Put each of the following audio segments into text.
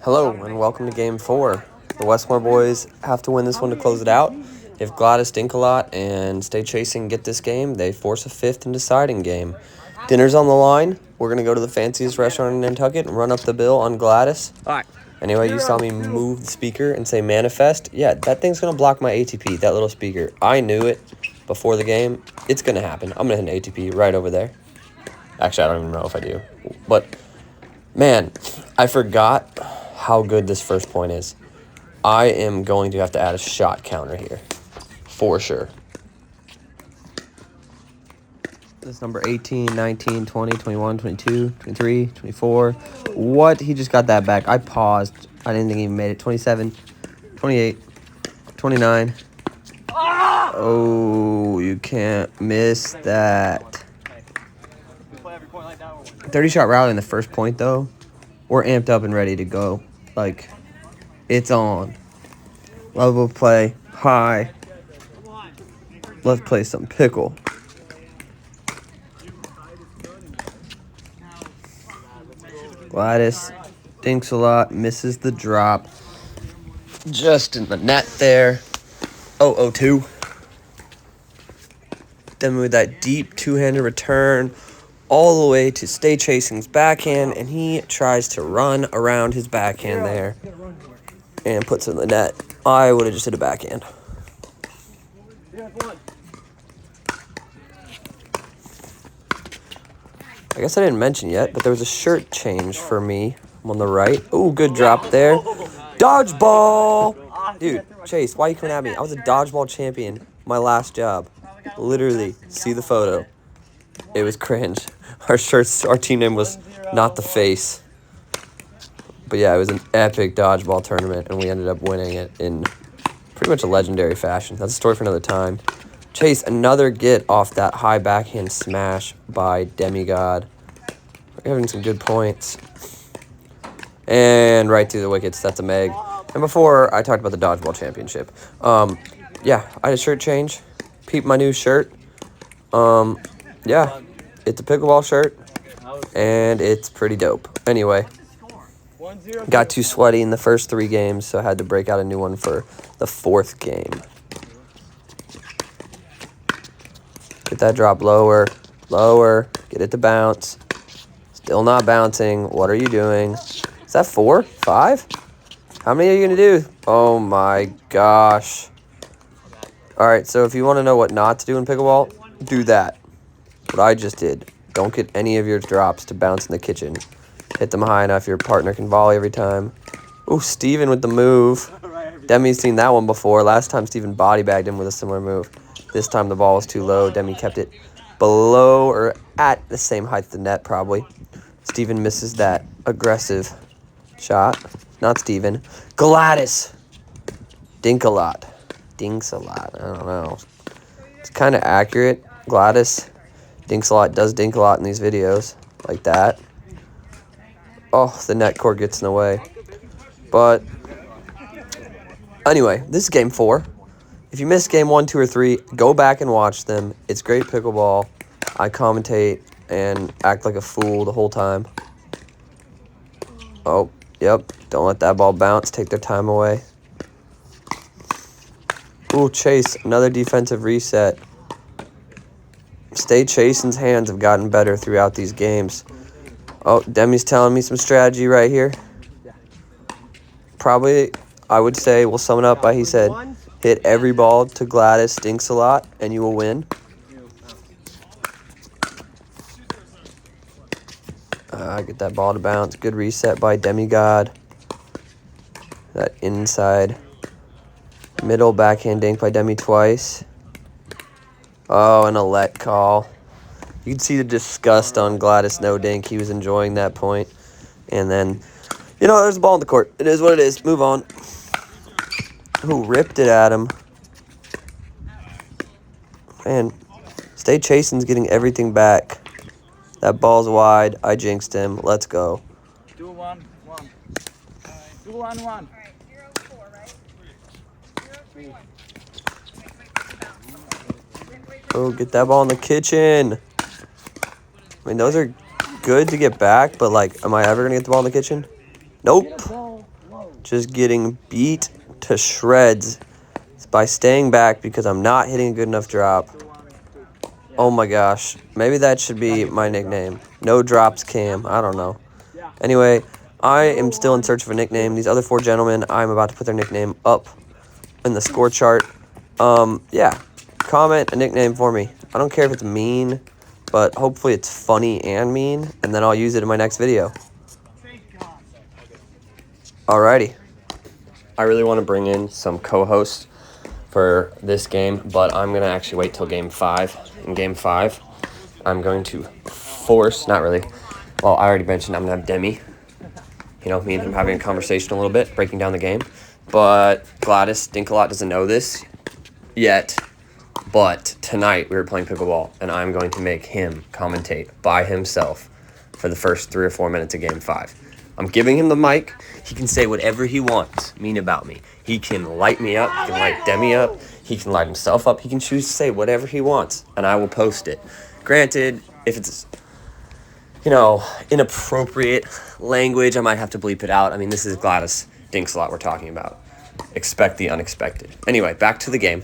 Hello and welcome to Game 4. The Westmore boys have to win this one to close it out. If Gladys, Dink, Alot, and Stay Chasing get this game, they force a fifth and deciding game. Dinner's on the line. We're going to go to the fanciest restaurant in Nantucket and run up the bill on Gladys. All right. Anyway, you saw me move the speaker and say manifest. Yeah, that thing's going to block my ATP, that little speaker. I knew it before the game. It's going to happen. I'm going to hit an ATP right over there. Actually, I don't even know if I do. But, man, I forgot how good this first point is. I am going to have to add a shot counter here. For sure. This number 18, 19, 20, 21, 22, 23, 24. What? He just got that back. I paused. I didn't think he made it. 27, 28, 29. Oh, you can't miss that. 30-shot rally in the first point, though. We're amped up and ready to go. Like, it's on. Level of play, high. Let's play some pickle. Gladys dinks a lot, misses the drop. Just in the net there. 0-2. Then with that deep two-handed return all the way to Stay Chasing's backhand, and he tries to run around his backhand there and puts it in the net. I would have just hit a backhand. I guess I didn't mention yet, but there was a shirt change for me. I'm on the right. Ooh, good drop there. Dodgeball! Dude, Chase, why are you coming at me? I was a dodgeball champion my last job. Literally, see the photo. It was cringe. Our team name was Not the Face. But yeah, it was an epic dodgeball tournament, and we ended up winning it in pretty much a legendary fashion. That's a story for another time. Chase, another get off that high backhand smash by DemiGOD. We're having some good points. And right through the wickets, that's a Meg. And before, I talked about the dodgeball championship. Yeah, I had a shirt change. Peep my new shirt. Yeah, it's a pickleball shirt, and it's pretty dope. Anyway, got too sweaty in the first 3 games, so I had to break out a new one for the 4th game. Get that drop lower, lower, get it to bounce. Still not bouncing. What are you doing? Is that 4? 5? How many are you going to do? Oh my gosh. All right, so if you want to know what not to do in pickleball, do that. What I just did. Don't get any of your drops to bounce in the kitchen. Hit them high enough your partner can volley every time. Ooh, Steven with the move. Demi's seen that one before. Last time Steven body bagged him with a similar move. This time the ball was too low. Demi kept it below or at the same height as the net, probably. Steven misses that aggressive shot. Not Steven. Gladys. Dink a lot. Dinks a lot. I don't know. It's kind of accurate. Gladys dinks a lot. Does dink a lot in these videos. Like that. Oh, the net cord gets in the way. But anyway, this is game 4. If you missed game 1, 2, or 3, go back and watch them. It's great pickleball. I commentate and act like a fool the whole time. Oh, yep. Don't let that ball bounce. Take their time away. Ooh, Chase. Another defensive reset. Stay Chasing's hands have gotten better throughout these games. Oh, Demi's telling me some strategy right here. Probably, I would say, we'll sum it up by he said, hit every ball to Gladys, dinks a lot, and you will win. Get that ball to bounce. Good reset by DemiGOD. That inside middle backhand dink by Demi twice. Oh, and a let call. You can see the disgust on Gladys no dink. He was enjoying that point. And then, there's a ball in the court. It is what it is. Move on. Who ripped it at him? Man, Stay Chasing's getting everything back. That ball's wide. I jinxed him. Let's go. 2-1-1. 2-1-1. Oh, get that ball in the kitchen. I mean, those are good to get back, but, like, am I ever going to get the ball in the kitchen? Nope. just getting beat to shreds by staying back because I'm not hitting a good enough drop. Oh my gosh. Maybe that should be my nickname. No drops Cam. I don't know. Anyway, I am still in search of a nickname. These other 4 gentlemen, I'm about to put their nickname up in the score chart. Yeah. Comment a nickname for me. I don't care if it's mean, but hopefully it's funny and mean, and then I'll use it in my next video. Alrighty. I really want to bring in some co-hosts for this game, but I'm going to actually wait till Game 5. In Game 5, I'm going to force, not really, well, I already mentioned I'm going to have Demi. You know, me and him having a conversation a little bit, breaking down the game. But Gladys, Dink Alot doesn't know this yet, but tonight we were playing pickleball, and I'm going to make him commentate by himself for the first 3 or 4 minutes of Game 5. I'm giving him the mic. He can say whatever he wants mean about me. He can light me up. He can light Demi up. He can light himself up. He can choose to say whatever he wants, and I will post it. Granted, if it's, you know, inappropriate language, I might have to bleep it out. I mean, this is Gladys Dink Alot we're talking about. Expect the unexpected. Anyway, back to the game.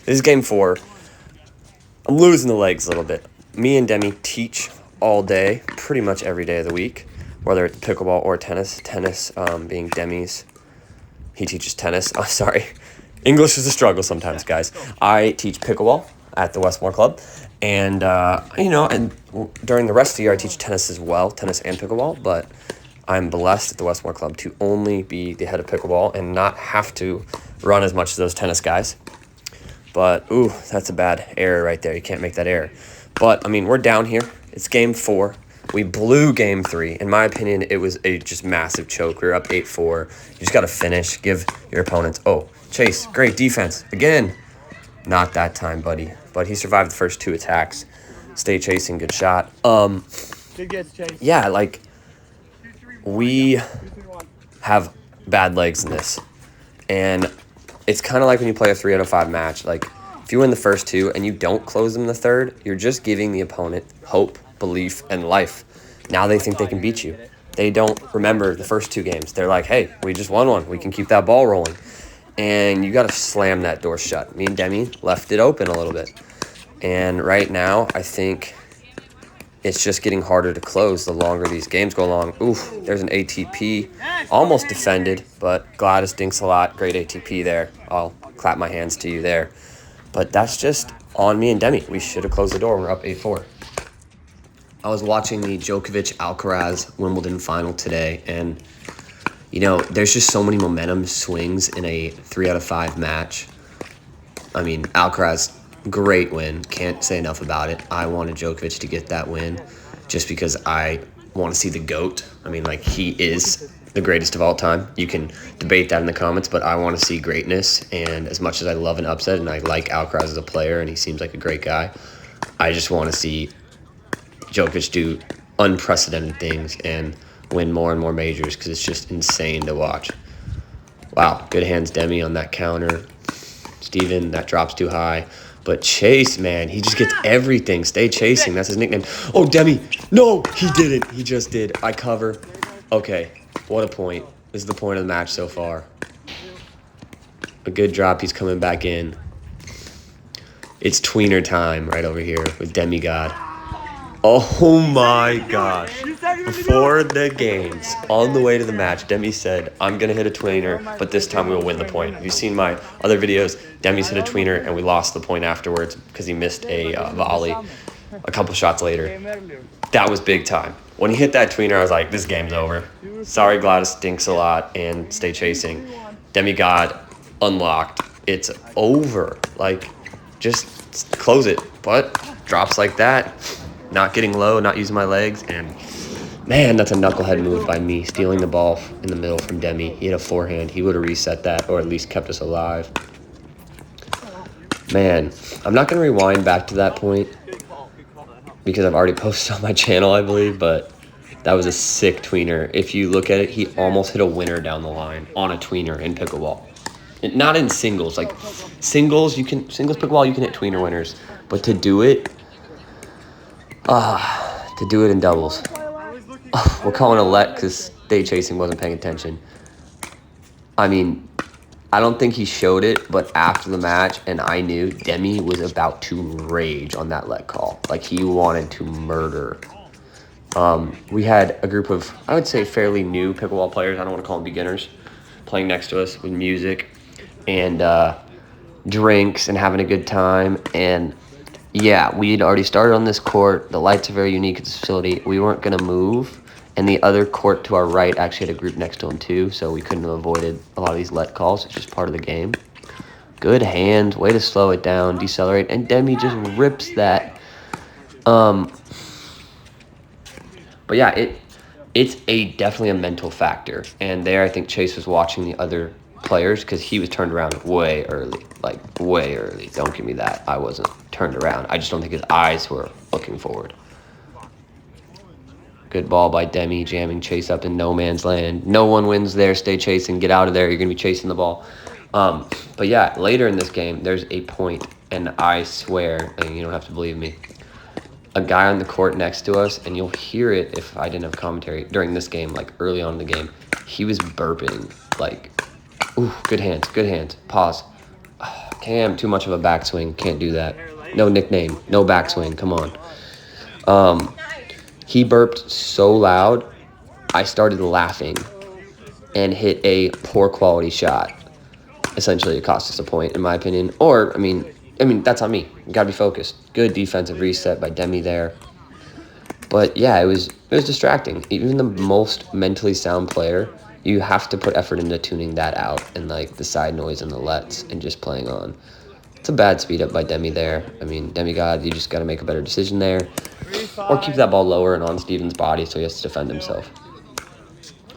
This is Game 4. I'm losing the legs a little bit. Me and Demi teach all day, pretty much every day of the week, whether it's pickleball or tennis. Tennis being Demi's. He teaches tennis. Oh, sorry. English is a struggle sometimes, guys. I teach pickleball at the Westmore Club. And, you know, and during the rest of the year, I teach tennis as well, tennis and pickleball. But I'm blessed at the Westmore Club to only be the head of pickleball and not have to run as much as those tennis guys. But, ooh, that's a bad error right there. You can't make that error. But, I mean, we're down here. It's Game 4. We blew Game 3. In my opinion, it was a just massive choke. We were up 8-4. You just got to finish. Give your opponents. Oh, Chase, great defense. Again, not that time, buddy. But he survived the first 2 attacks. Stay chasing, good shot. Good guess, Chase. Yeah, like, we have bad legs in this. And it's kind of like when you play a 3 out of 5 match. Like, if you win the first 2 and you don't close them in the third, you're just giving the opponent hope, belief, and life. Now they think they can beat you. They don't remember the first 2 games. They're like, hey, we just won one. We can keep that ball rolling. And you got to slam that door shut. Me and Demi left it open a little bit. And right now, I think it's just getting harder to close the longer these games go along. Oof, there's an ATP. Almost defended, but Gladys Dink Alot. Great ATP there. I'll clap my hands to you there. But that's just on me and Demi. We should have closed the door. We're up 8-4. I was watching the Djokovic-Alcaraz Wimbledon final today, and, you know, there's just so many momentum swings in a 3 out of 5 match. I mean, Alcaraz, great win. Can't say enough about it. I wanted Djokovic to get that win just because I want to see the GOAT. I mean, like, he is the greatest of all time. You can debate that in the comments, but I want to see greatness. And as much as I love an upset and I like Alcaraz as a player and he seems like a great guy, I just want to see Djokovic do unprecedented things and win more and more majors because it's just insane to watch. Wow, good hands, Demi, on that counter. Steven, that drops too high. But Chase, man, he just gets everything. Stay chasing. That's his nickname. Oh, Demi. No, he didn't. He just did. I cover. Okay, what a point. This is the point of the match so far. A good drop. He's coming back in. It's tweener time right over here with DemiGOD. Oh, my gosh. Before the games, on the way to the match, Demi said, I'm going to hit a tweener, but this time we will win the point. If you've seen my other videos, Demi's hit a tweener, and we lost the point afterwards because he missed a volley a couple shots later. That was big time. When he hit that tweener, I was like, this game's over. Sorry, Gladys Dink Alot, and stay chasing. DemiGOD unlocked. It's over. Like, just close it. But drops like that. Not getting low, not using my legs, and man, that's a knucklehead move by me, stealing the ball in the middle from Demi. He had a forehand. He would have reset that, or at least kept us alive. Man, I'm not going to rewind back to that point because I've already posted on my channel, I believe, but that was a sick tweener. If you look at it, he almost hit a winner down the line on a tweener in pickleball. Not in singles. Like, singles pickleball, you can hit tweener winners, but to do it in doubles. We're calling Alot because stay chasing, wasn't paying attention. I mean, I don't think he showed it, but after the match, and I knew Demi was about to rage on that let call. Like, he wanted to murder. We had a group of, I would say, fairly new pickleball players. I don't want to call them beginners, playing next to us with music and drinks and having a good time. And yeah, we had already started on this court. The lights are very unique at this facility. We weren't going to move. And the other court to our right actually had a group next to him too, so we couldn't have avoided a lot of these let calls. It's just part of the game. Good hand, way to slow it down, decelerate, and Demi just rips that. But yeah, it's definitely a mental factor. And there I think Chase was watching the other players because he was turned around way early, like way early. Don't give me that. I wasn't turned around. I just don't think his eyes were looking forward. Good ball by Demi, jamming Chase up in no man's land. No one wins there. Stay chasing. Get out of there. You're going to be chasing the ball. But yeah, later in this game, there's a point, and I swear, and you don't have to believe me, a guy on the court next to us, and you'll hear it if I didn't have commentary during this game, like early on in the game, he was burping. Like, ooh, good hands, good hands. Pause. Cam, too much of a backswing. Can't do that. No nickname. No backswing. Come on. He burped so loud, I started laughing and hit a poor quality shot. Essentially, it cost us a point, in my opinion. Or, I mean, that's on me. You gotta be focused. Good defensive reset by Demi there. But yeah, it was distracting. Even the most mentally sound player, you have to put effort into tuning that out and like the side noise and the lets and just playing on. It's a bad speed up by Demi there. I mean, DemiGOD, you just gotta make a better decision there. Or keep that ball lower and on Steven's body so he has to defend himself.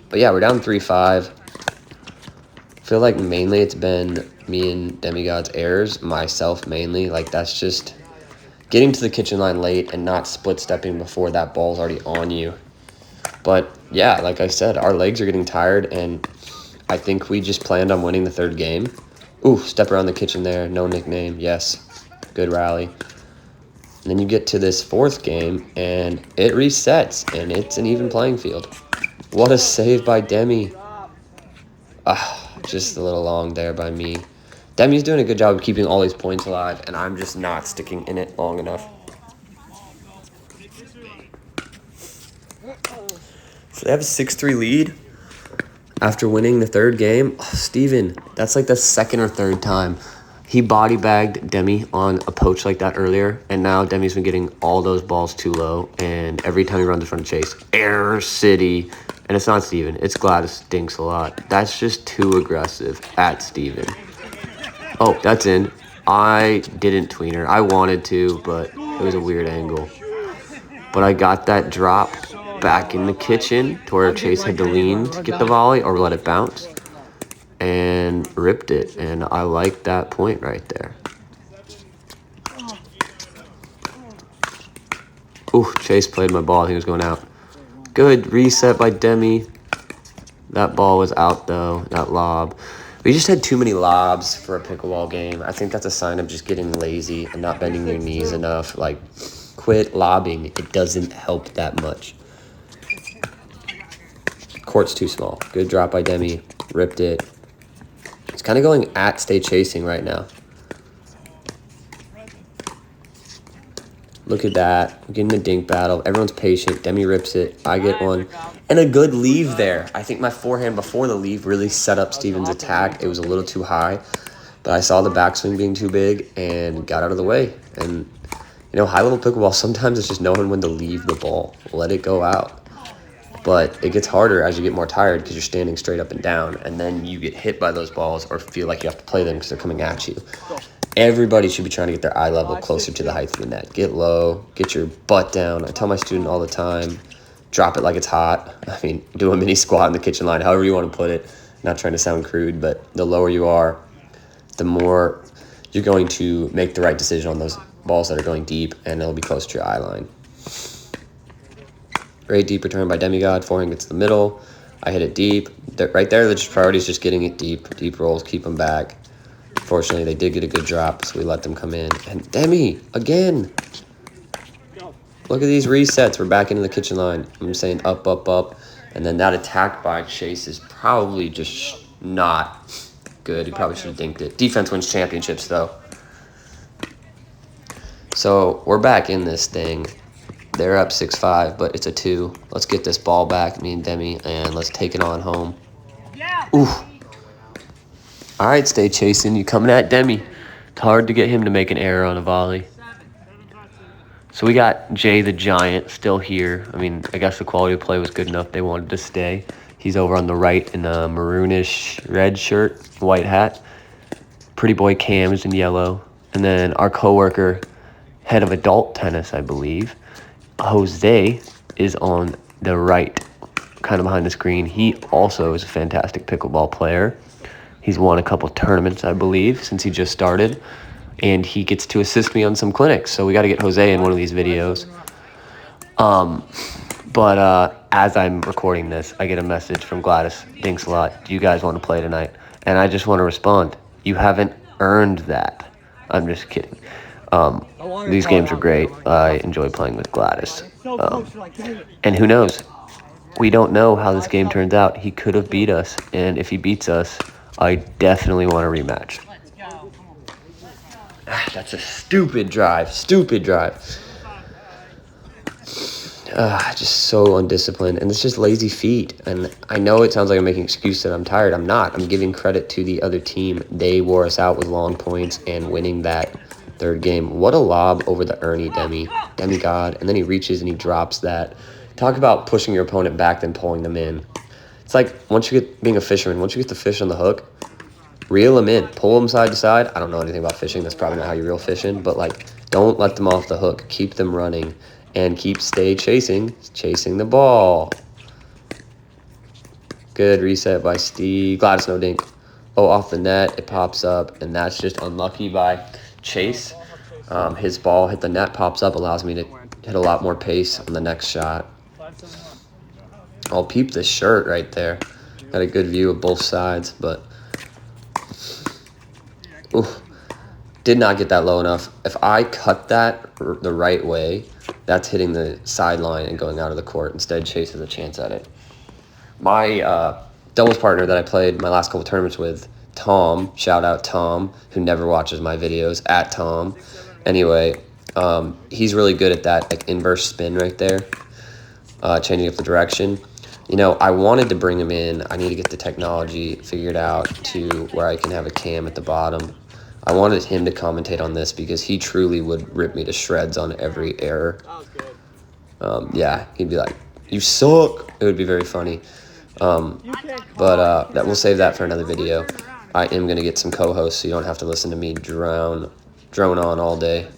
But yeah, we're down 3-5. I feel like mainly it's been me and DemiGOD's errors, myself mainly. Like, that's just getting to the kitchen line late and not split-stepping before that ball's already on you. But yeah, like I said, our legs are getting tired, and I think we just planned on winning the third game. Ooh, step around the kitchen there. No nickname. Yes. Good rally. And then you get to this fourth game, and it resets, and it's an even playing field. What a save by Demi. Just a little long there by me. Demi's doing a good job of keeping all these points alive, and I'm just not sticking in it long enough. So they have a 6-3 lead after winning the third game. Oh, Steven, that's like the second or third time. He body bagged Demi on a poach like that earlier, and now Demi's been getting all those balls too low, and every time he runs in front of Chase, Error City. And it's not Steven, it's Gladys, Dinks a lot. That's just too aggressive at Steven. Oh, that's in. I didn't tweener. I wanted to, but it was a weird angle. But I got that drop back in the kitchen to where Chase had to lean to get the volley or let it bounce. And ripped it, and I like that point right there. Ooh, Chase played my ball. I think it was going out. Good reset by Demi. That ball was out, though, that lob. We just had too many lobs for a pickleball game. I think that's a sign of just getting lazy and not bending your knees enough. Like, quit lobbing. It doesn't help that much. Court's too small. Good drop by Demi. Ripped it. It's kind of going at stay chasing right now. Look at that. We're getting the dink battle. Everyone's patient. Demi rips it. I get one. And a good leave there. I think my forehand before the leave really set up Steven's attack. It was a little too high. But I saw the backswing being too big and got out of the way. And, you know, high-level pickleball, sometimes it's just knowing when to leave the ball. Let it go out. But it gets harder as you get more tired because you're standing straight up and down, and then you get hit by those balls or feel like you have to play them because they're coming at you. Everybody should be trying to get their eye level closer to the height of the net. Get low, get your butt down. I tell my student all the time, drop it like it's hot. I mean, do a mini squat in the kitchen line, however you want to put it. Not trying to sound crude, but the lower you are, the more you're going to make the right decision on those balls that are going deep, and it'll be close to your eye line. Great deep return by DemiGOD. Forehand gets the middle. I hit it deep. Right there, the priority is just getting it deep. Deep rolls, keep them back. Fortunately, they did get a good drop, so we let them come in. And Demi, again. Look at these resets. We're back into the kitchen line. I'm saying up, up, up. And then that attack by Chase is probably just not good. He probably should have dinked it. Defense wins championships, though. So we're back in this thing. They're up 6-5, but it's a 2. Let's get this ball back, me and Demi, and let's take it on home. Ooh. All right, stay chasing. You coming at Demi. It's hard to get him to make an error on a volley. So we got Jay the Giant still here. I mean, I guess the quality of play was good enough. They wanted to stay. He's over on the right in a maroonish red shirt, white hat. Pretty boy Cam is in yellow. And then our coworker, head of adult tennis, I believe, Jose, is on the right, kind of behind the screen. He also is a fantastic pickleball player. He's won a couple tournaments, I believe, since he just started. And he gets to assist me on some clinics. So we got to get Jose in one of these videos. But as I'm recording this, I get a message from Gladys. Thanks a lot. Do you guys want to play tonight? And I just want to respond. You haven't earned that. I'm just kidding. These games are great. I enjoy playing with Gladys. And who knows? We don't know how this game turns out. He could have beat us. And if he beats us, I definitely want a rematch. That's a stupid drive. Stupid drive. Just so undisciplined. And it's just lazy feet. And I know it sounds like I'm making an excuse that I'm tired. I'm not. I'm giving credit to the other team. They wore us out with long points and winning that third game. What a lob over the Ernie DemiGOD. And then he reaches and he drops that. Talk about pushing your opponent back, then pulling them in. It's like once you get being a fisherman, once you get the fish on the hook, reel them in. Pull them side to side. I don't know anything about fishing. That's probably not how you reel fishing. But, like, don't let them off the hook. Keep them running. And stay chasing the ball. Good reset by Steve. Gladys, no dink. Oh, off the net. It pops up. And that's just unlucky by Chase. His ball hit the net, pops up, allows me to hit a lot more pace on the next shot. I'll peep this shirt right there. Got a good view of both sides, but did not get that low enough. If I cut that the right way, that's hitting the sideline and going out of the court. Instead, Chase has a chance at it. My doubles partner that I played my last couple tournaments with, Tom, shout out Tom, who never watches my videos, at Tom. Anyway, he's really good at that, like, inverse spin right there, changing up the direction. You know, I wanted to bring him in. I need to get the technology figured out to where I can have a cam at the bottom. I wanted him to commentate on this because he truly would rip me to shreds on every error. Yeah, he'd be like, "You suck." It would be very funny. But we'll save that for another video. I am going to get some co-hosts so you don't have to listen to me drone on all day.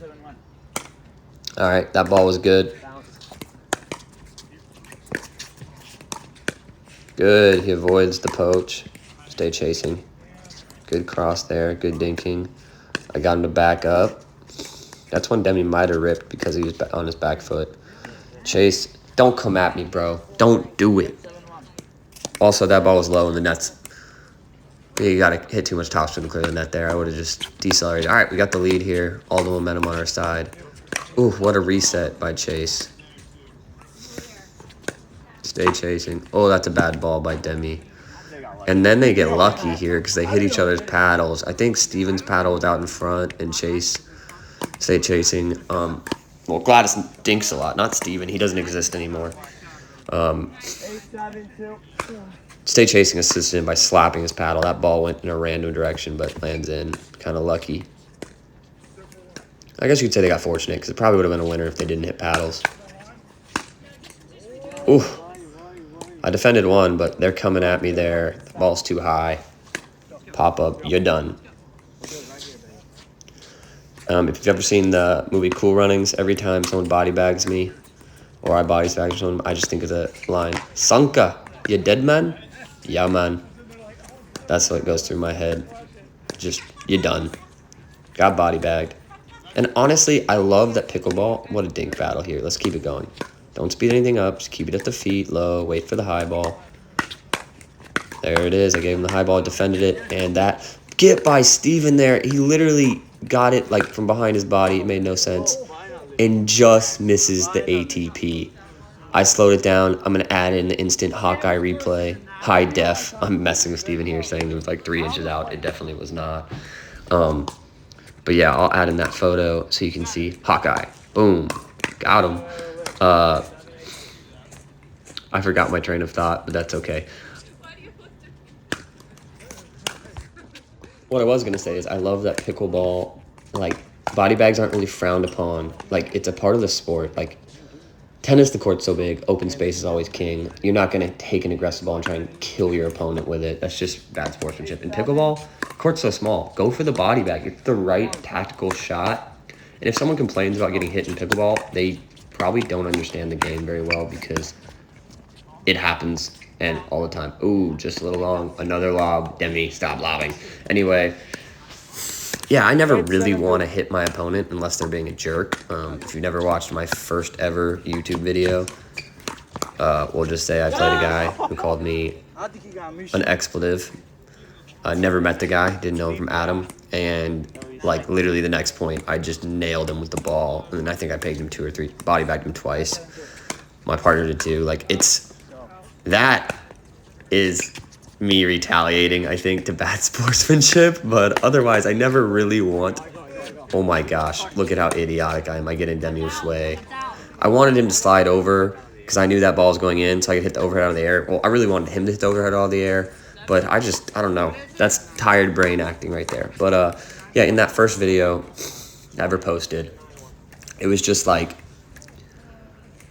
All right, that ball was good. Good, he avoids the poach. Stay chasing. Good cross there, good dinking. I got him to back up. That's when Demi might have ripped because he was on his back foot. Chase, don't come at me, bro. Don't do it. Also, that ball was low in the nets. You got to hit too much topspin to clear the net there. I would have just decelerated. All right, we got the lead here. All the momentum on our side. Ooh, what a reset by Chase. Stay chasing. Oh, that's a bad ball by Demi. And then they get lucky here because they hit each other's paddles. I think Steven's paddle was out in front and Chase stay chasing. Well, Gladys dinks a lot, not Steven. He doesn't exist anymore. Stay chasing assisted him by slapping his paddle. That ball went in a random direction but lands in. Kind of lucky. I guess you could say they got fortunate because it probably would have been a winner if they didn't hit paddles. Ooh. I defended one, but they're coming at me there. The ball's too high. Pop up, you're done. If you've ever seen the movie Cool Runnings, every time someone body bags me, or I body bag someone, I just think of the line, "Sanka, you dead, man?" Yeah, man. That's what goes through my head. Just, you're done. Got body bagged. And honestly, I love that pickleball. What a dink battle here. Let's keep it going. Don't speed anything up. Just keep it at the feet, low. Wait for the high ball. There it is. I gave him the high ball, defended it, and that get by Steven there. He literally got it like from behind his body. It made no sense. And just misses the ATP. I slowed it down. I'm going to add in the instant Hawkeye replay, high def. I'm messing with Steven here saying it was like 3 inches out. It definitely was not. But yeah, I'll add in that photo so you can see Hawkeye. Boom. Got him. I forgot my train of thought, but that's okay. What I was going to say is I love that pickleball, like, body bags aren't really frowned upon. Like, it's a part of the sport. Like, tennis, the court's so big. Open space is always king. You're not going to take an aggressive ball and try and kill your opponent with it. That's just bad sportsmanship. In pickleball, court's so small. Go for the body bag. It's the right tactical shot. And if someone complains about getting hit in pickleball, they probably don't understand the game very well because it happens and all the time. Ooh, just a little long. Another lob. Demi, stop lobbing. Anyway, yeah, I never really want to hit my opponent unless they're being a jerk. If you've never watched my first ever YouTube video, we'll just say I played a guy who called me an expletive. I never met the guy, didn't know him from Adam, and like literally the next point, I just nailed him with the ball, and then I think I pegged him 2 or 3, body bagged him twice. My partner did too. Like that is me retaliating, I think, to bad sportsmanship, but otherwise I never really want. Oh my gosh, look at how idiotic I am. I get in Demi's way. I wanted him to slide over because I knew that ball was going in, so I could hit the overhead out of the air. Well, I really wanted him to hit the overhead out of the air, but I don't know. That's tired brain acting right there. But yeah, in that first video I ever posted, it was just like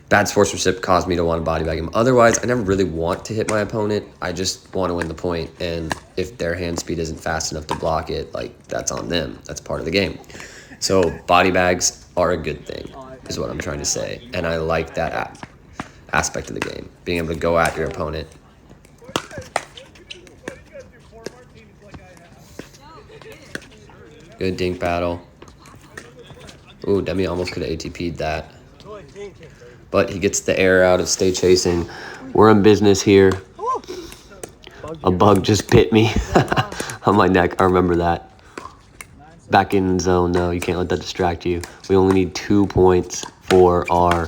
bad sportsmanship caused me to want to body bag him. Otherwise, I never really want to hit my opponent. I just want to win the point, and if their hand speed isn't fast enough to block it, like, that's on them. That's part of the game. So body bags are a good thing, is what I'm trying to say, and I like that aspect of the game, being able to go at your opponent. Good dink battle. Ooh, Demi almost could have ATP'd that. But he gets the air out of stay chasing. We're in business here. A bug just bit me on my neck. I remember that. Back in zone, though. You can't let that distract you. We only need 2 points for our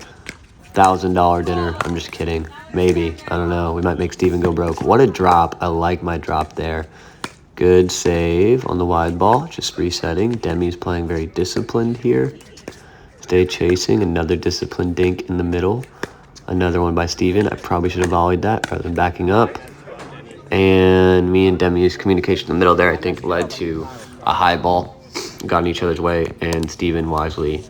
$1,000 dinner. I'm just kidding. Maybe. I don't know. We might make Steven go broke. What a drop. I like my drop there. Good save on the wide ball. Just resetting. Demi's playing very disciplined here. Stay chasing. Another disciplined dink in the middle. Another one by Steven. I probably should have volleyed that rather than backing up. And me and Demi's communication in the middle there, I think, led to a high ball. Got in each other's way, and Steven wisely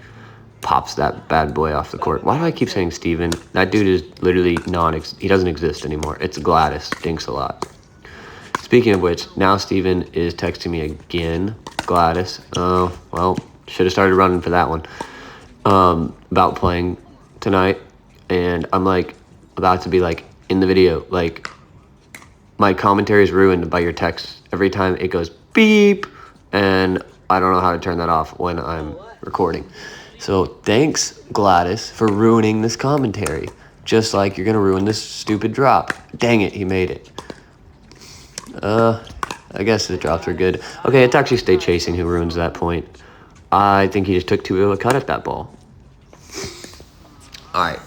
pops that bad boy off the court. Why do I keep saying Steven? That dude is literally he doesn't exist anymore. It's Gladys. Dinks a lot. Speaking of which, now Steven is texting me again. Gladys. Oh, well, should have started running for that one. About playing tonight, and I'm like about to be like in the video, like my commentary is ruined by your text. Every time it goes beep, and I don't know how to turn that off when I'm recording. So thanks, Gladys, for ruining this commentary, just like you're gonna ruin this stupid drop. Dang it, he made it. I guess the drops are good. Okay, it's actually Stay Chasing who ruins that point. I think he just took too of a cut at that ball. All right.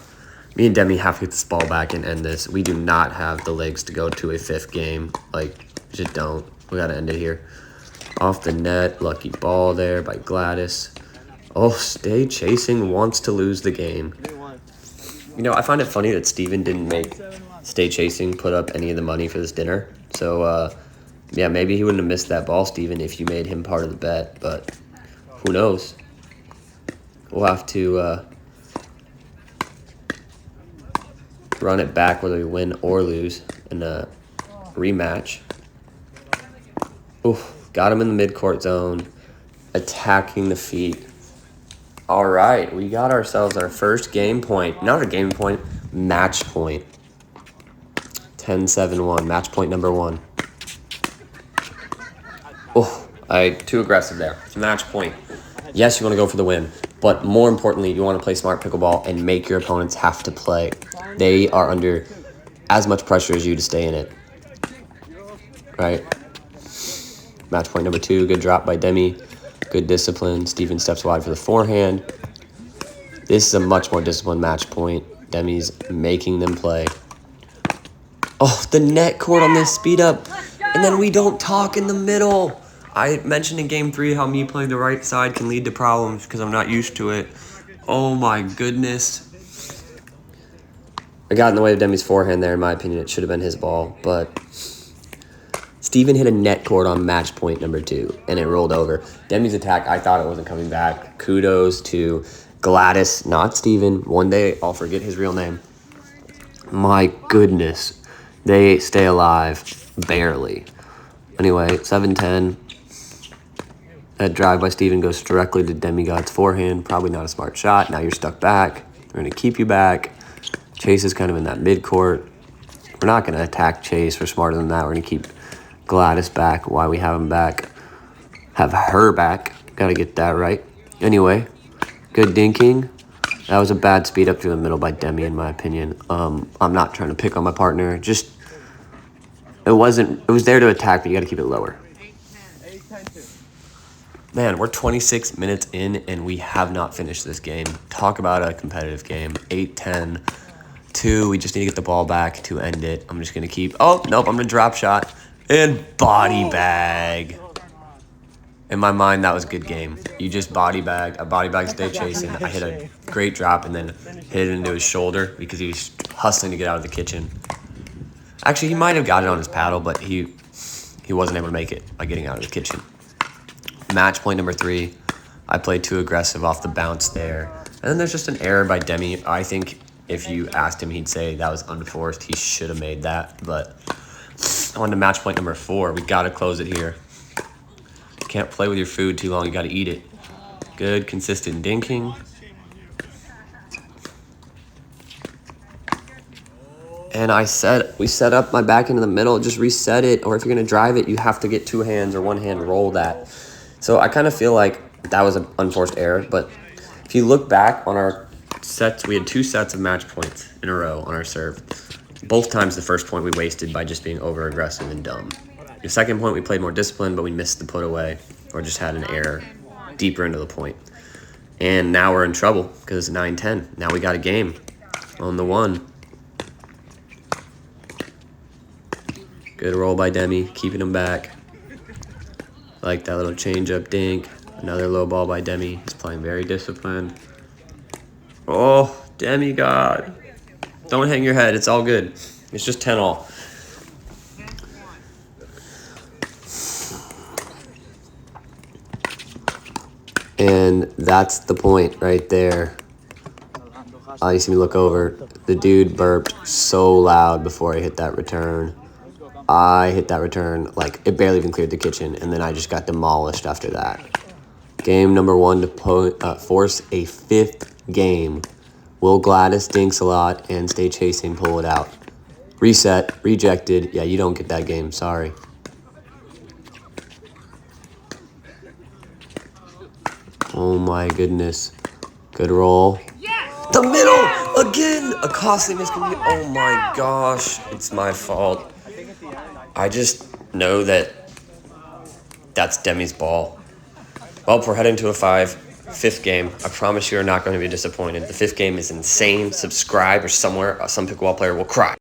Me and Demi have to get this ball back and end this. We do not have the legs to go to a 5th game. Like, just don't. We got to end it here. Off the net. Lucky ball there by Gladys. Oh, Stay Chasing wants to lose the game. You know, I find it funny that Steven didn't make Stay Chasing put up any of the money for this dinner. So, yeah, maybe he wouldn't have missed that ball, Steven, if you made him part of the bet. But who knows? We'll have to run it back whether we win or lose in a rematch. Oof, got him in the mid-court zone, attacking the feet. All right, we got ourselves our first game point. Not a game point, match point. 10-7-1, match point number 1. Oh, too aggressive there. It's match point. Yes, you want to go for the win, but more importantly, you want to play smart pickleball and make your opponents have to play. They are under as much pressure as you to stay in it. Right? Match point number 2, good drop by Demi. Good discipline. Steven steps wide for the forehand. This is a much more disciplined match point. Demi's making them play. Oh, the net cord on this speed up. And then we don't talk in the middle. I mentioned in game 3 how me playing the right side can lead to problems because I'm not used to it. Oh my goodness. I got in the way of Demi's forehand there, in my opinion. It should have been his ball, but Steven hit a net cord on match point number 2, and it rolled over. Demi's attack, I thought it wasn't coming back. Kudos to Gladys, not Steven. One day I'll forget his real name. My goodness. They stay alive, barely. Anyway, 7-10. That drive by Steven goes directly to DemiGOD's forehand. Probably not a smart shot. Now you're stuck back. They're going to keep you back. Chase is kind of in that mid-court. We're not going to attack Chase. We're smarter than that. We're going to keep Gladys back. Why we have him back. Have her back. Got to get that right. Anyway, good dinking. That was a bad speed up through the middle by Demi, in my opinion. I'm not trying to pick on my partner. Just, it was there to attack, but you got to keep it lower. Man, we're 26 minutes in, and we have not finished this game. Talk about a competitive game. 8-10. 2, we just need to get the ball back to end it. I'm just going to keep... Oh, nope, I'm going to drop shot. And body bag. In my mind, that was a good game. You just body bagged. A body bag stay chasing. I hit a great drop and then hit it into his shoulder because he was hustling to get out of the kitchen. Actually, he might have got it on his paddle, but he wasn't able to make it by getting out of the kitchen. Match point number 3. I played too aggressive off the bounce there. And then there's just an error by Demi. I think if you asked him, he'd say that was unforced. He should have made that. But on to match point number 4. We got to close it here. Can't play with your food too long. You got to eat it. Good, consistent dinking. And we set up my back into the middle. Just reset it. Or if you're going to drive it, you have to get 2 hands or 1 hand roll that. So I kind of feel like that was an unforced error. But if you look back on our sets, we had 2 sets of match points in a row on our serve. Both times the first point we wasted by just being over-aggressive and dumb. The second point we played more disciplined, but we missed the put away or just had an error deeper into the point. And now we're in trouble because it's 9-10. Now we got a game on the 1. Good roll by Demi, keeping him back. Like that little change-up dink. Another low ball by Demi. He's playing very disciplined. Oh, DemiGOD. Don't hang your head. It's all good. It's just 10-all. And that's the point right there. You see me look over. The dude burped so loud before I hit that return. I hit that return, like, it barely even cleared the kitchen, and then I just got demolished after that. Game number 1 to force a 5th game. Will Gladys dinks Alot and stay chasing, pull it out. Reset, rejected. Yeah, you don't get that game, sorry. Oh my goodness. Good roll. The middle! Again! A costly miscommunication. Oh my gosh. It's my fault. I just know that that's Demi's ball. Well, we're heading to a 5th game. I promise you are not going to be disappointed. The 5th game is insane. Subscribe or somewhere some pickleball player will cry.